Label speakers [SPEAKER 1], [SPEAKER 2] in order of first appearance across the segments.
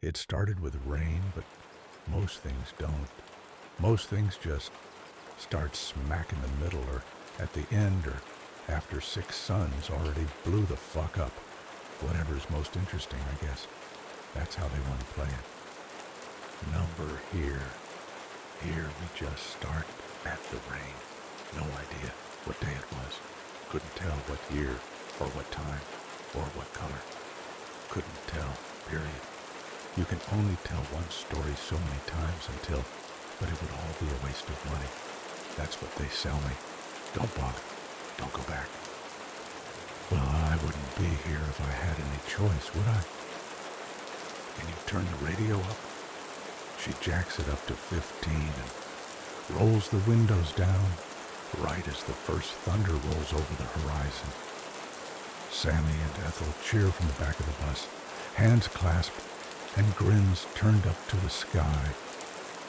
[SPEAKER 1] It started with rain, but most things don't. Most things just start smack in the middle or at the end or after six suns already blew the fuck up. Whatever's most interesting, I guess. That's how they want to play it. Number here. Here we just start at the rain. No idea what day it was. Couldn't tell what year or what time or what color. Couldn't tell, period. You can only tell one story so many times until, but it would all be a waste of money. That's what they sell me. Don't bother. Don't go back. Well, I wouldn't be here if I had any choice, would I? Can you turn the radio up? She jacks it up to 15 and rolls the windows down right as the first thunder rolls over the horizon. Sammy and Ethel cheer from the back of the bus, hands clasped and grins turned up to the sky.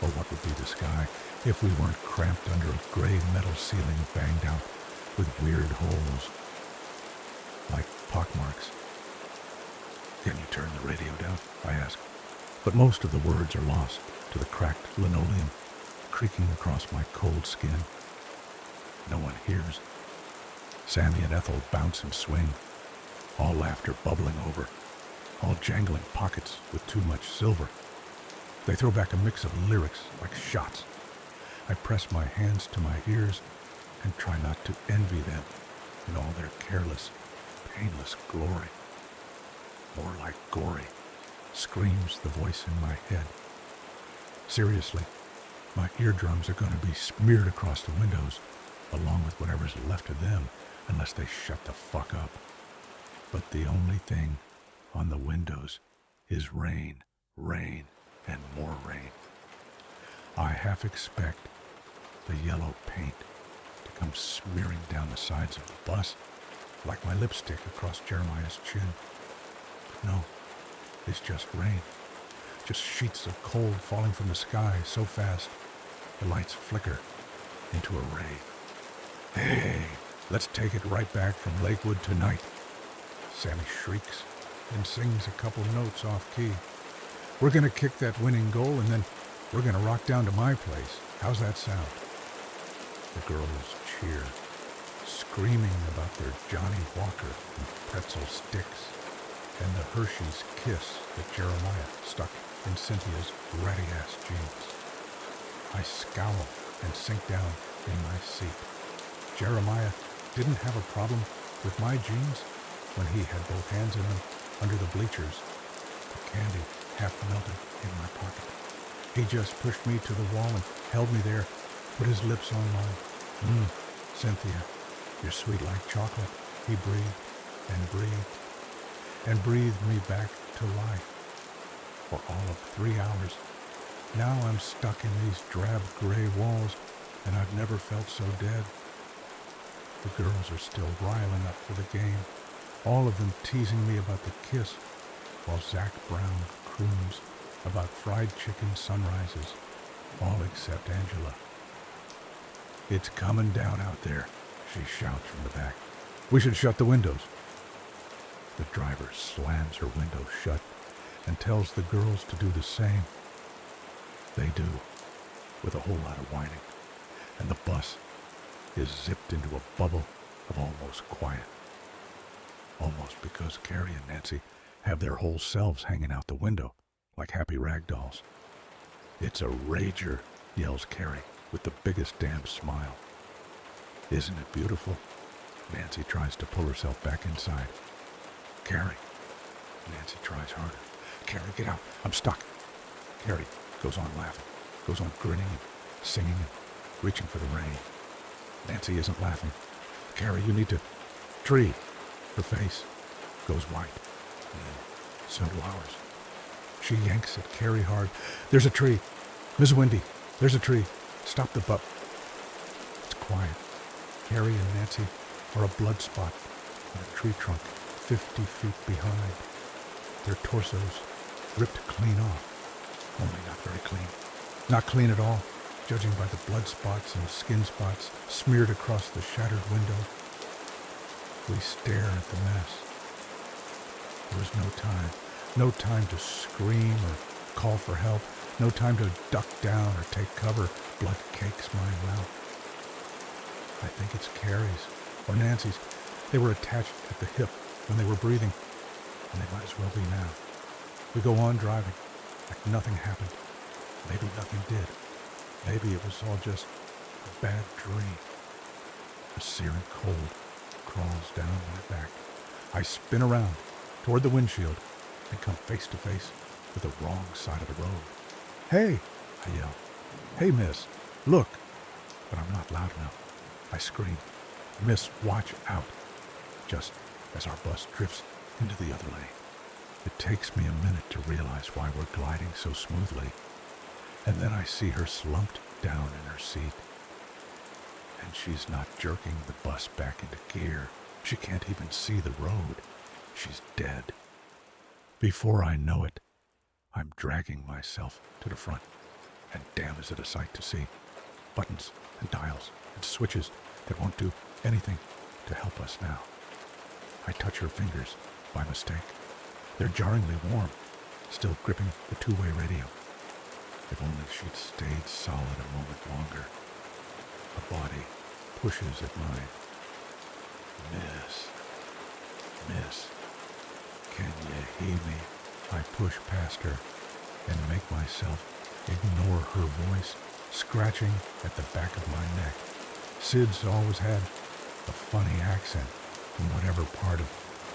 [SPEAKER 1] Or what would be the sky if we weren't cramped under a gray metal ceiling banged out with weird holes, like pockmarks. Can you turn the radio down? I ask. But most of the words are lost to the cracked linoleum creaking across my cold skin. No one hears. Sammy and Ethel bounce and swing, all laughter bubbling over, all jangling pockets with too much silver. They throw back a mix of lyrics like shots. I press my hands to my ears and try not to envy them in all their careless, painless glory. More like gory, screams the voice in my head. Seriously, my eardrums are going to be smeared across the windows, along with whatever's left of them, unless they shut the fuck up. But the only thing on the windows is rain, rain, and more rain. I half expect the yellow paint to come smearing down the sides of the bus, like my lipstick across Jeremiah's chin. But no, it's just rain. Just sheets of cold falling from the sky so fast, the lights flicker into a ray. Hey, let's take it right back from Lakewood tonight. Sammy shrieks and sings a couple notes off key. We're gonna kick that winning goal and then we're gonna rock down to my place. How's that sound? The girls cheer, screaming about their Johnny Walker and pretzel sticks and the Hershey's Kiss that Jeremiah stuck in Cynthia's ratty-ass jeans. I scowl and sink down in my seat. Jeremiah didn't have a problem with my jeans when he had both hands in them under the bleachers. The candy half melted in my pocket. He just pushed me to the wall and held me there, put his lips on mine. Cynthia, you're sweet like chocolate, he breathed and breathed me back to life. For all of 3 hours. Now I'm stuck in these drab gray walls, and I've never felt so dead. The girls are still riling up for the game, all of them teasing me about the kiss, while Zach Brown croons about fried chicken sunrises, all except Angela. It's coming down out there, she shouts from the back. We should shut the windows. The driver slams her window shut and tells the girls to do the same. They do, with a whole lot of whining, and the bus is zipped into a bubble of almost quiet. Almost because Carrie and Nancy have their whole selves hanging out the window, like happy rag dolls. It's a rager, yells Carrie, with the biggest damn smile. Isn't it beautiful? Nancy tries to pull herself back inside. Carrie. Nancy tries harder. Carrie, get out. I'm stuck. Carrie goes on laughing, goes on grinning and singing and reaching for the rain. Nancy isn't laughing. Carrie, you need to... Tree. Her face goes white. And then so do ours. She yanks at Carrie hard. There's a tree. Miss Wendy, there's a tree. Stop the butt. It's quiet. Carrie and Nancy are a blood spot on a tree trunk 50 feet behind. Their torsos ripped clean off. Only not very clean. Not clean at all, judging by the blood spots and skin spots smeared across the shattered window. We stare at the mess. There was no time No time to scream or call for help. No time to duck down or take cover. Blood cakes my mouth. I think it's Carrie's or Nancy's. They were attached at the hip when they were breathing, and they might as well be now. We go on driving, like nothing happened. Maybe nothing did. Maybe it was all just a bad dream. A searing cold crawls down my back. I spin around toward the windshield and come face to face with the wrong side of the road. "Hey!" I yell. "Hey, miss, look!" But I'm not loud enough. I scream, "Miss, watch out!" just as our bus drifts into the other lane. It takes me a minute to realize why we're gliding so smoothly. And then I see her slumped down in her seat. And she's not jerking the bus back into gear. She can't even see the road. She's dead. Before I know it, I'm dragging myself to the front. And damn is it a sight to see. Buttons and dials and switches that won't do anything to help us now. I touch her fingers by mistake. They're jarringly warm, still gripping the two-way radio. If only she'd stayed solid a moment longer. A body pushes at mine. Miss, can you hear me? I push past her and make myself ignore her voice, scratching at the back of my neck. Sid's always had a funny accent from whatever part of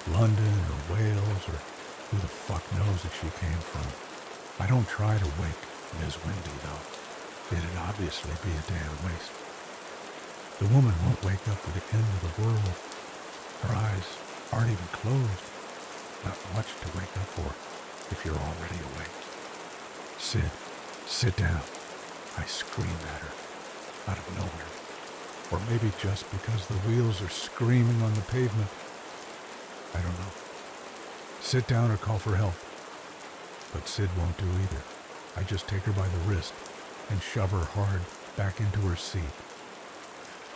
[SPEAKER 1] London or Wales or who the fuck knows that she came from. I don't try to wake Ms. Windy, though. It'd obviously be a damn waste. The woman won't wake up for the end of the world. Her eyes aren't even closed. Not much to wake up for if you're already awake. "Sid, sit down," I scream at her out of nowhere. Or maybe just because the wheels are screaming on the pavement. I don't know. Sit down or call for help. But Sid won't do either. I just take her by the wrist and shove her hard back into her seat.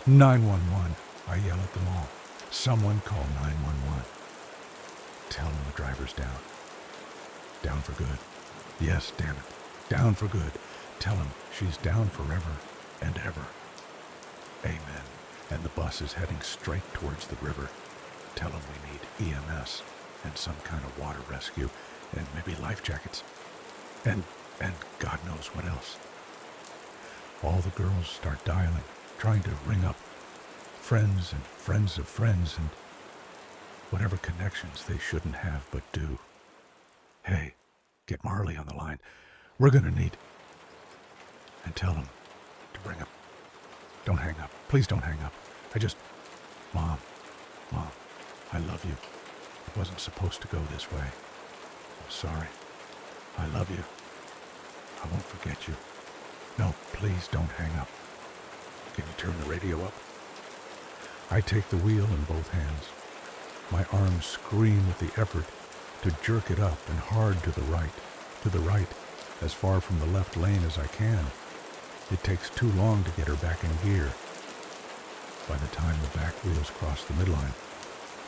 [SPEAKER 1] 911, I yell at them all. Someone call 911. Tell them the driver's down. Down for good. Yes, damn it. Down for good. Tell them she's down forever and ever. Amen. And the bus is heading straight towards the river. Tell them we need EMS and some kind of water rescue and maybe life jackets. And God knows what else. All the girls start dialing, trying to ring up friends and friends of friends and whatever connections they shouldn't have but do. Hey, get Marley on the line. We're gonna need... And tell him to bring up... Don't hang up. Please don't hang up. Mom, I love you. It wasn't supposed to go this way. I'm sorry. I love you. I won't forget you. No, please don't hang up. Can you turn the radio up? I take the wheel in both hands. My arms scream with the effort to jerk it up and hard to the right, as far from the left lane as I can. It takes too long to get her back in gear. By the time the back wheels cross the midline,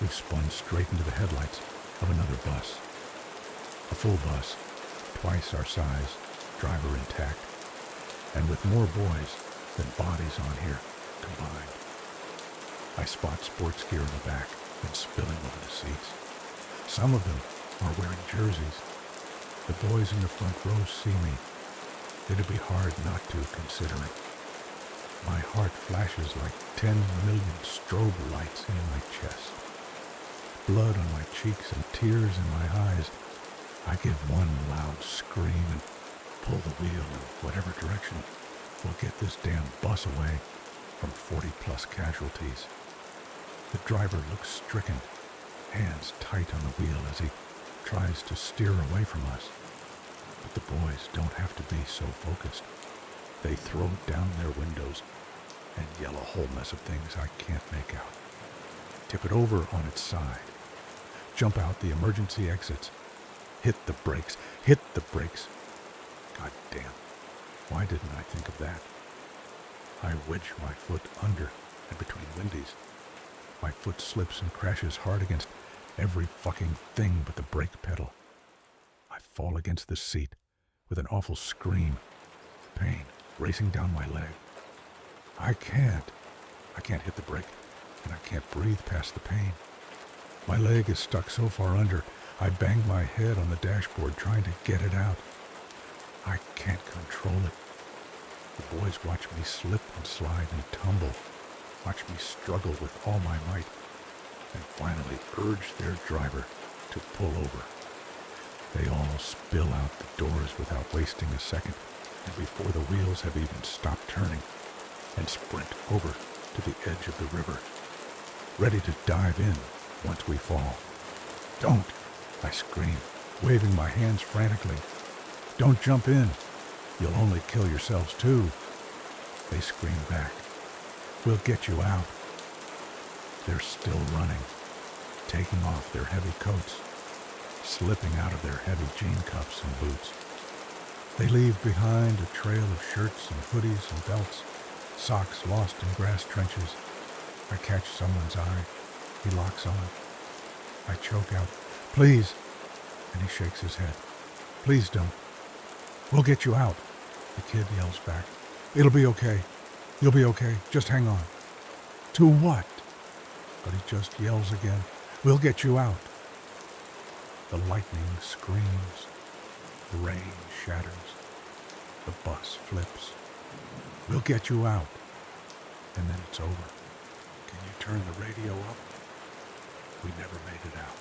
[SPEAKER 1] we've spun straight into the headlights of another bus. A full bus, twice our size, driver intact, and with more boys than bodies on here combined. I spot sports gear in the back and spilling over the seats. Some of them are wearing jerseys. The boys in the front row see me. It'd be hard not to, considering. My heart flashes like 10 million strobe lights in my chest. Blood on my cheeks and tears in my eyes. I give one loud scream and pull the wheel in whatever direction will get this damn bus away from 40-plus casualties. The driver looks stricken, hands tight on the wheel as he tries to steer away from us. But the boys don't have to be so focused. They throw down their windows and yell a whole mess of things I can't make out. Tip it over on its side. Jump out the emergency exits. Hit the brakes. Hit the brakes. God damn. Why didn't I think of that? I wedge my foot under and between Wendy's. My foot slips and crashes hard against every fucking thing but the brake pedal. fall against the seat with an awful scream, pain racing down my leg. I can't hit the brake, and I can't breathe past the pain. My leg is stuck so far under, I bang my head on the dashboard trying to get it out. I can't control it. The boys watch me slip and slide and tumble, watch me struggle with all my might, and finally urge their driver to pull over. They all spill out the doors without wasting a second, and before the wheels have even stopped turning, and sprint over to the edge of the river, ready to dive in once we fall. "Don't!" I scream, waving my hands frantically. "Don't jump in. You'll only kill yourselves too." They scream back. "We'll get you out." They're still running, taking off their heavy coats, slipping out of their heavy jean cuffs and boots. They leave behind a trail of shirts and hoodies and belts, socks lost in grass trenches. I catch someone's eye. He locks on. I choke out, "Please," and he shakes his head. "Please don't. We'll get you out." The kid yells back, "It'll be okay. You'll be okay. Just hang on." To what? But he just yells again, "We'll get you out." The lightning screams. The rain shatters. The bus flips. "We'll get you out." And then it's over. Can you turn the radio up? We never made it out.